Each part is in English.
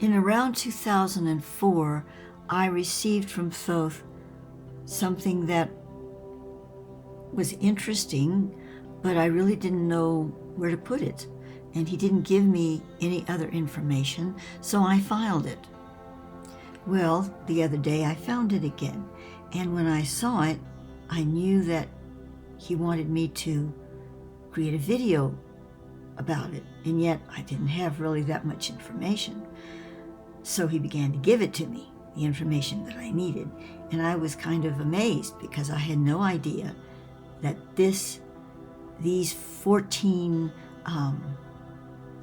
In around 2004, I received from Thoth something that was interesting, but I really didn't know where to put it. And he didn't give me any other information, so I filed it. Well, the other day I found it again, and when I saw it, I knew that he wanted me to create a video about it, and yet I didn't have really that much information. So he began to give it to me, the information that I needed, and I was kind of amazed because I had no idea that these 14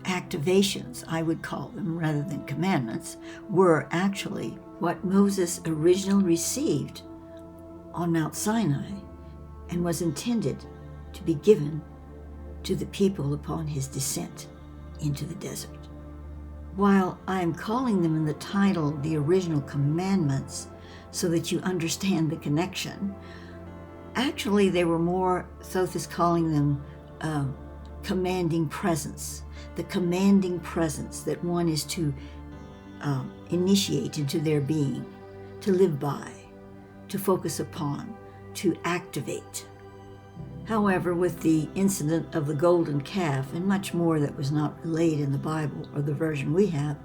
activations, I would call them rather than commandments, were actually what Moses originally received on Mount Sinai and was intended to be given to the people upon his descent into the desert. While I am calling them in the title the original commandments so that you understand the connection, actually they were more, Thoth is calling them commanding presence, the commanding presence that one is to initiate into their being, to live by, to focus upon, to activate. However, with the incident of the golden calf and much more that was not relayed in the Bible or the version we have,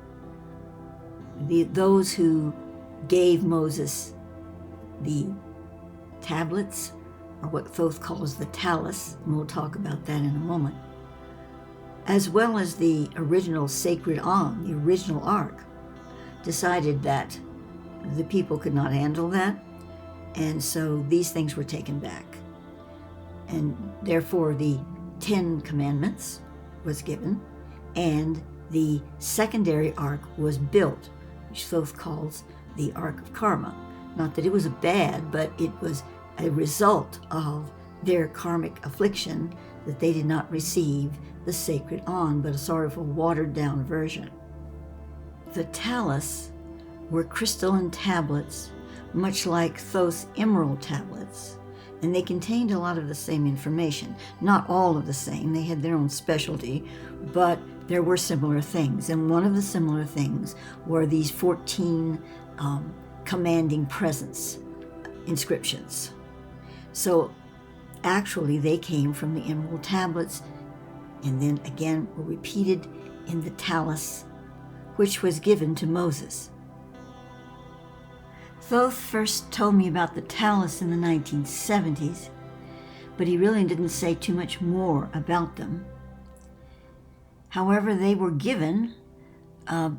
those who gave Moses the tablets, or what Thoth calls the talus, and we'll talk about that in a moment, as well as the original sacred the original Ark, decided that the people could not handle that, and so these things were taken back. And therefore the 10 Commandments was given, and the secondary Ark was built, which Thoth calls the Ark of Karma. Not that it was bad, but it was a result of their karmic affliction that they did not receive the sacred but a sort of a watered down version. The talus were crystalline tablets, much like Thoth's emerald tablets, and they contained a lot of the same information. Not all of the same, they had their own specialty, but there were similar things. And one of the similar things were these 14 commanding presence inscriptions. So actually they came from the emerald tablets, and then again were repeated in the talus, which was given to Moses. Thoth first told me about the talus in the 1970s, but he really didn't say too much more about them. However, they were given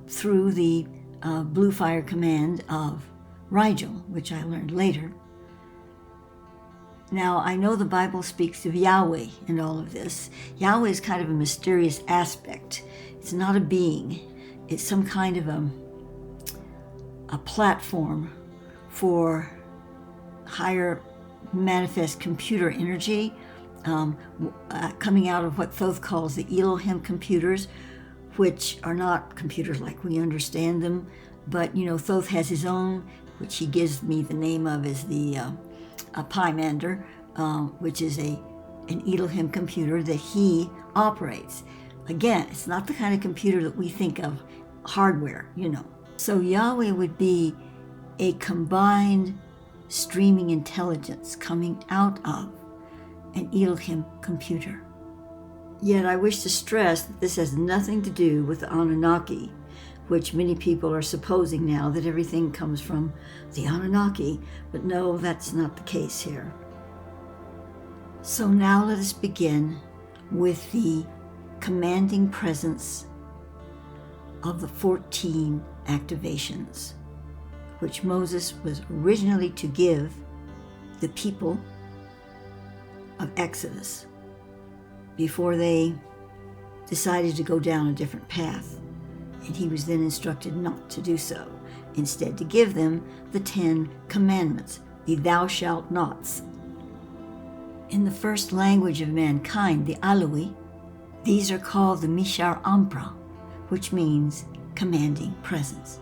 through the Blue Fire Command of Rigel, which I learned later. Now, I know the Bible speaks of Yahweh in all of this. Yahweh is kind of a mysterious aspect. It's not a being. It's some kind of a platform for higher manifest computer energy, coming out of what Thoth calls the Elohim computers, which are not computers like we understand them, but Thoth has his own, which he gives me the name of as the Pymander, which is an Elohim computer that he operates. Again, it's not the kind of computer that we think of, hardware, So Yahweh would be a combined streaming intelligence coming out of an Elohim computer. Yet I wish to stress that this has nothing to do with the Anunnaki, which many people are supposing now that everything comes from the Anunnaki, but no, that's not the case here. So now let us begin with the commanding presence of the 14 activations, which Moses was originally to give the people of Exodus before they decided to go down a different path. And he was then instructed not to do so, instead to give them the 10 commandments, the thou shalt nots. In the first language of mankind, the Alui, these are called the Mishuar'ampra, which means commanding presence.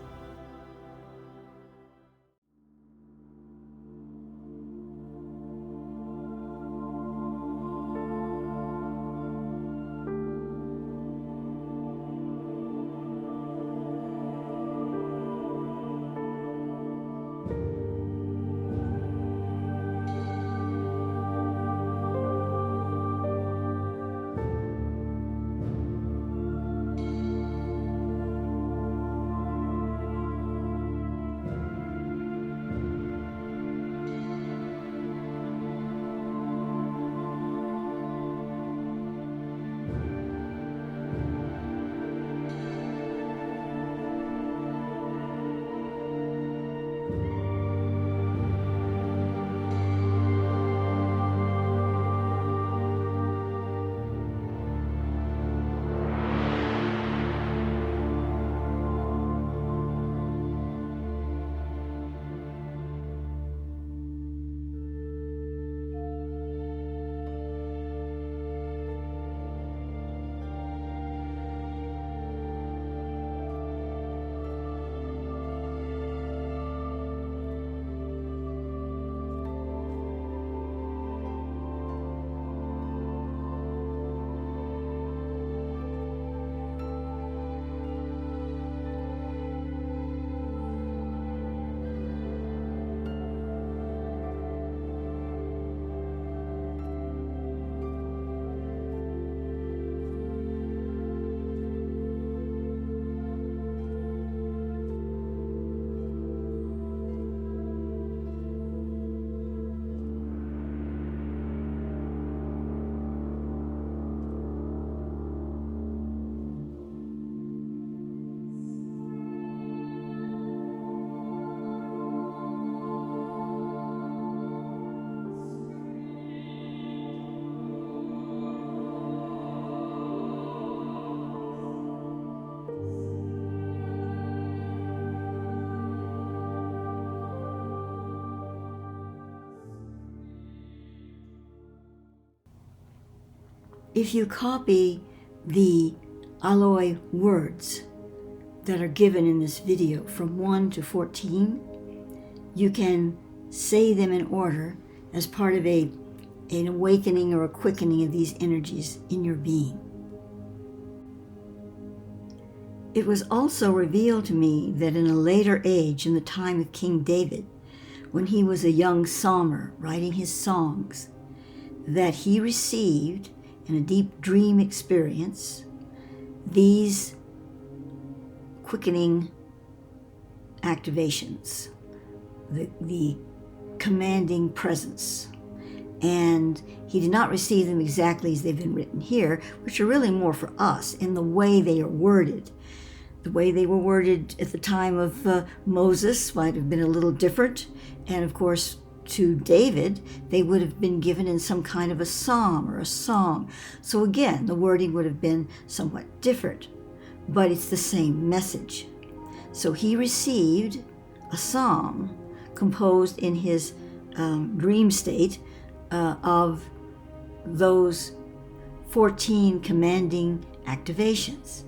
if you copy the alloy words that are given in this video from 1 to 14, you can say them in order as part of an awakening or a quickening of these energies in your being. It was also revealed to me that in a later age, in the time of King David, when he was a young psalmer writing his songs, that he received in a deep dream experience these quickening activations, the commanding presence. And he did not receive them exactly as they've been written here, which are really more for us in the way they are worded. The way they were worded at the time of Moses might have been a little different. And of course, to David, they would have been given in some kind of a psalm or a song. So again, the wording would have been somewhat different, but it's the same message. So he received a psalm composed in his dream state of those 14 commanding activations.